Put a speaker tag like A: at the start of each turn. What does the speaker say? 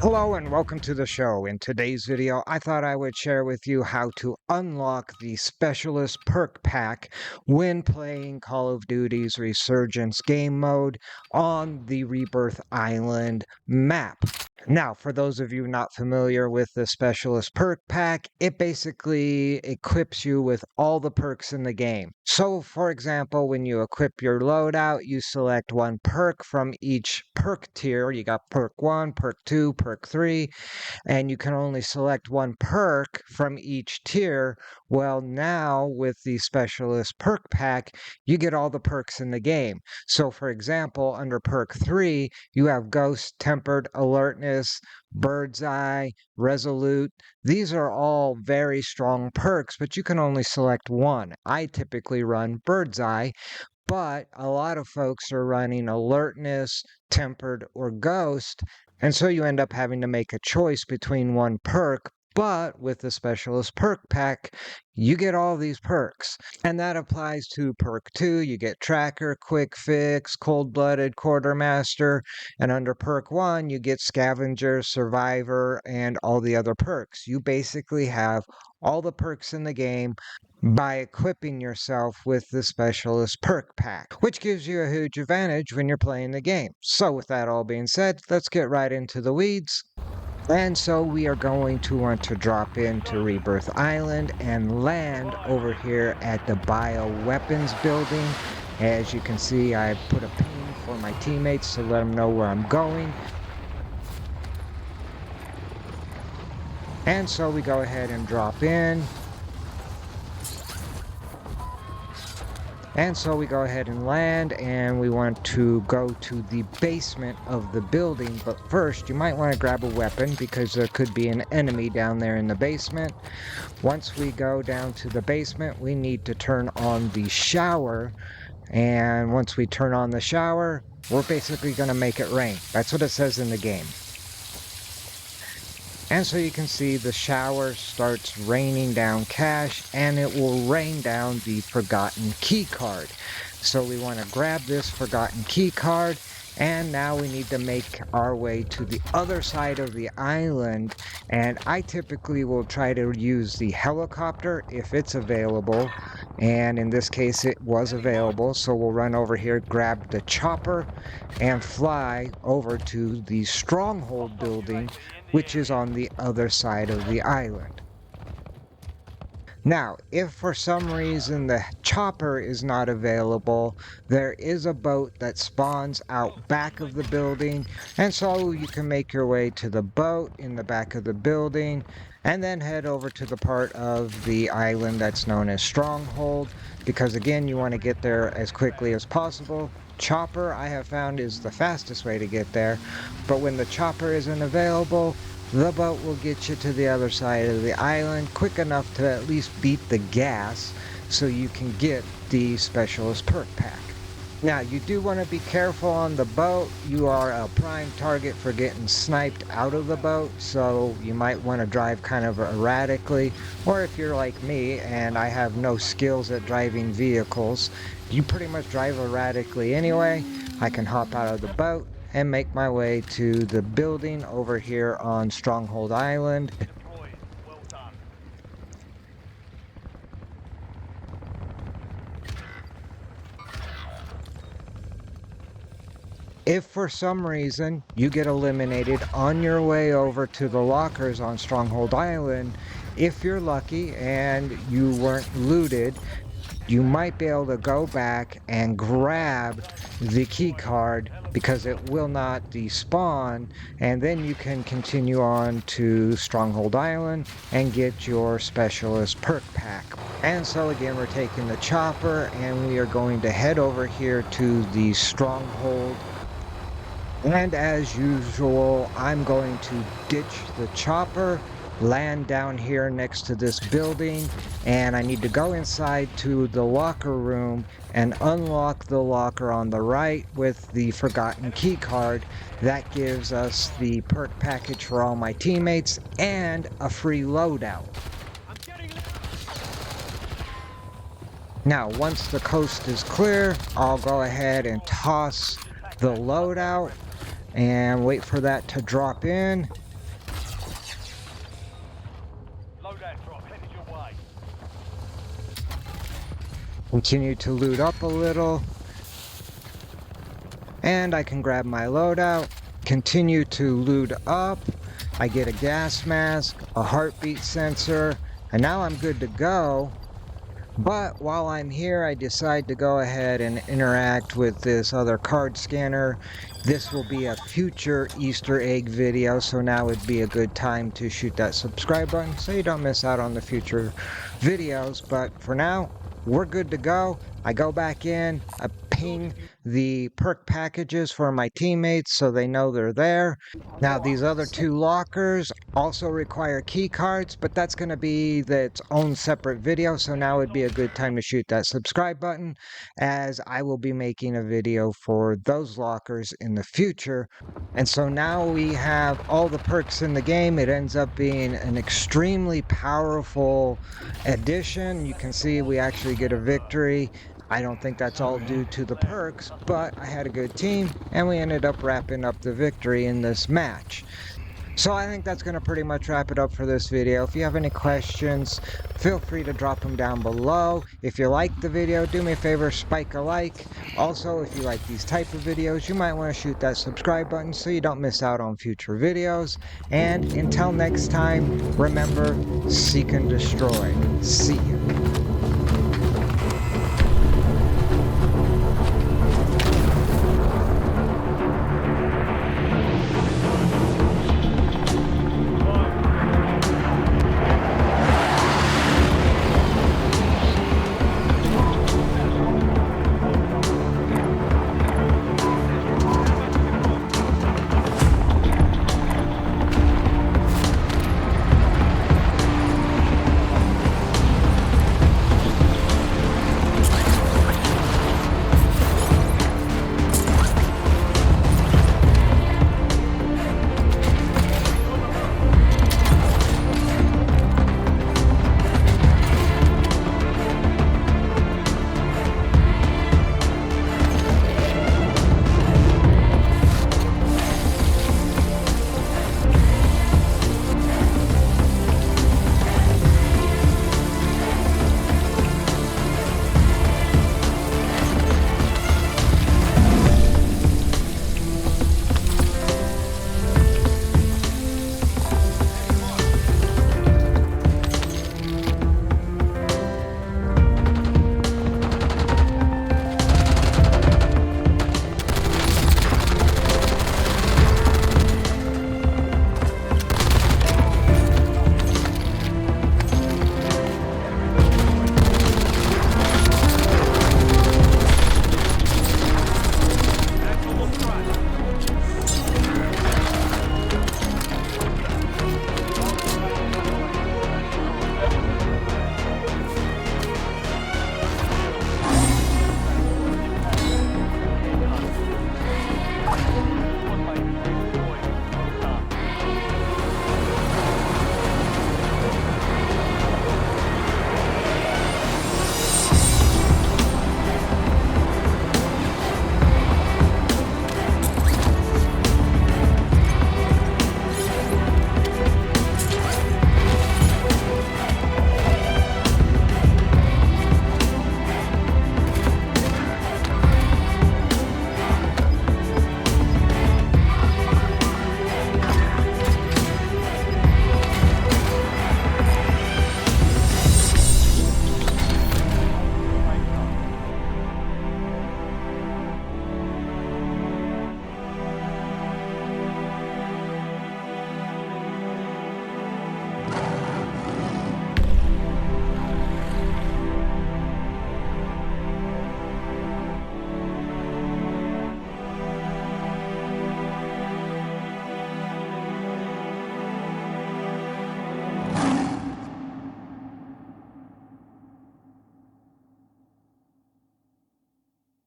A: Hello and welcome to the show. In today's video, I thought I would share with you how to unlock the Specialist Perk Pack when playing Call of Duty's Resurgence game mode on the Rebirth Island map. Now, for those of you not familiar with the Specialist Perk Pack, it basically equips you with all the perks in the game. So, for example, when you equip your loadout, you select one perk from each perk tier. You got Perk 1, Perk 2, Perk 3, and you can only select one perk from each tier. Well, now with the Specialist Perk Pack, you get all the perks in the game. So, for example, under Perk 3, you have Ghost, Tempered, Alertness, Bird's Eye, Resolute. These are all very strong perks, but you can only select one. I typically run Bird's Eye, but a lot of folks are running Alertness, Tempered, or Ghost, and so you end up having to make a choice between one perk. But with the Specialist Perk Pack, you get all these perks. And that applies to Perk 2. You get Tracker, Quick Fix, Cold-Blooded, Quartermaster. And under Perk 1, you get Scavenger, Survivor, and all the other perks. You basically have all the perks in the game by equipping yourself with the Specialist Perk Pack, which gives you a huge advantage when you're playing the game. So with that all being said, let's get right into the weeds. And so we are going to want to drop into Rebirth Island and land over here at the bioweapons building. As you can see, I put a ping for my teammates to let them know where I'm going. And so we go ahead and drop in. And so we go ahead and land, and we want to go to the basement of the building. But first, you might want to grab a weapon because there could be an enemy down there in the basement. Once we go down to the basement, we need to turn on the shower. And once we turn on the shower, we're basically going to make it rain. That's what it says in the game. And so you can see the shower starts raining down cash, and it will rain down the forgotten key card. So we want to grab this forgotten key card, and now we need to make our way to the other side of the island. And I typically will try to use the helicopter if it's available, and in this case it was available. So we'll run over here, grab the chopper, and fly over to the stronghold building, which is on the other side of the island. Now, if for some reason the chopper is not available, there is a boat that spawns out back of the building, and so you can make your way to the boat in the back of the building, and then head over to the part of the island that's known as Stronghold, because again, you want to get there as quickly as possible. Chopper, I have found, is the fastest way to get there, but when the chopper isn't available, the boat will get you to the other side of the island quick enough to at least beat the gas so you can get the Specialist Perk Pack. Now, you do want to be careful on the boat. You are a prime target for getting sniped out of the boat, so you might want to drive kind of erratically. Or if you're like me and I have no skills at driving vehicles, you pretty much drive erratically anyway. I can hop out of the boat and make my way to the building over here on Stronghold Island. If for some reason you get eliminated on your way over to the lockers on Stronghold Island, if you're lucky and you weren't looted, you might be able to go back and grab the key card because it will not despawn, and then you can continue on to Stronghold Island and get your Specialist Perk Pack. And so again, we're taking the chopper and we are going to head over here to the Stronghold. And as usual, I'm going to ditch the chopper, land down here next to this building, and I need to go inside to the locker room and unlock the locker on the right with the forgotten key card. That gives us the perk package for all my teammates and a free loadout. Now, once the coast is clear, I'll go ahead and toss the loadout and wait for that to drop in. Continue to loot up a little. And I can grab my loadout. Continue to loot up. I get a gas mask, a heartbeat sensor, and now I'm good to go. But while I'm here, I decide to go ahead and interact with this other card scanner. This will be a future Easter egg video, so now would be a good time to shoot that subscribe button so you don't miss out on the future videos. But for now, we're good to go. I go back in, I ping the perk packages for my teammates so they know they're there. Now, these other two lockers also require key cards, but that's going to be its own separate video, so now would be a good time to shoot that subscribe button, as I will be making a video for those lockers in the future. And so now we have all the perks in the game. It ends up being an extremely powerful addition. You can see we actually get a victory. I don't think that's all due to the perks, but I had a good team, and we ended up wrapping up the victory in this match. So I think that's going to pretty much wrap it up for this video. If you have any questions, feel free to drop them down below. If you liked the video, do me a favor, spike a like. Also, if you like these type of videos, you might want to shoot that subscribe button so you don't miss out on future videos. And until next time, remember, seek and destroy. See you.